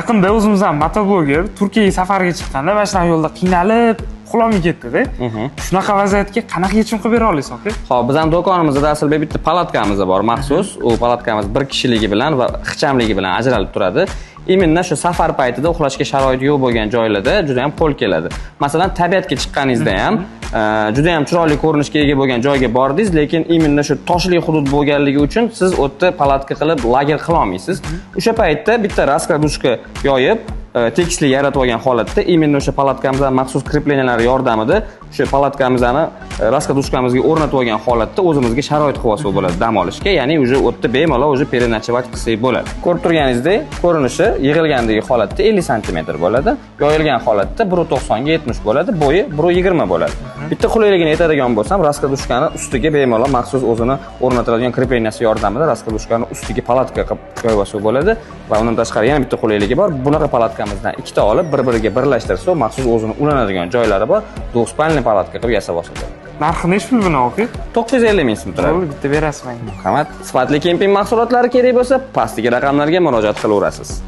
Yaqinda o'zimizdan motobloger Turkiyaga safarga chiqqanda mana shunaqa yo'lda qiynalib, uxlolmay ketdi-da. Shunaqa vaziyatga qanaqa yechim qilib bera olasiz, aka? Xo'p, bizning do'konimizda aslida bitta palatkamiz bor, maxsus. U palatkamiz bir kishiligi bilan va ixchamligi bilan ajralib turadi. Именно shu safar paytida uxlashga sharoit yo'q bo'lgan joylarda juda ham qo'l keladi. Masalan, tabiatga chiqqaningizda ham juda ham chiroyli ko'rinishga ega bo'lgan joyga bordingiz, lekin именно shu toshli hudud bo'lganligi uchun siz u yerda palatka qilib lager qila olmaysiz. O'sha paytda bitta raskladушка yoyib, tekislik yaratib olgan holatda именно o'sha palatkamizdan maxsus krepleniyalar yordamida o'sha palatkamizani raskladушkamizga o'rnatib olgan holatda o'zimizga sharoit qilib olsa bo'ladi dam olishga, ya'ni o'sha o'tda bemalol o'sha переночевать qilsak bo'ladi. Ko'rib turganingizdek, ko'rinishi yig'ilgandagi holatda 50 sm bo'ladi, yoyilgan holatda 1.90 ga 70 bo'ladi, bo'yi 1.20 bo'ladi. Bitta qulayligini aytadigan bo'lsam, raskladушkani ustiga bemalol maxsus o'zini o'rnatiladigan krepleniyasi yordamida raskladушkani ustiga palatka qilib qo'yib olsa bo'ladi va undan tashqari yana bitta qulaylik bor. Bunaqa palatkamizdan ikkita olib, bir-biriga birlashtirsa, maxsus o'zini ulanadigan joylari bor. Двухспальный palatka qilib yasab olsa bo'ladi. Narxi necha pul buni, aka? 950 ming so'm turadi. Bitta berasiz menga. Marhamat. Sifatli kemping mahsulotlari kerak bo'lsa, pastdagi raqamlarga murojaat qilaverasiz.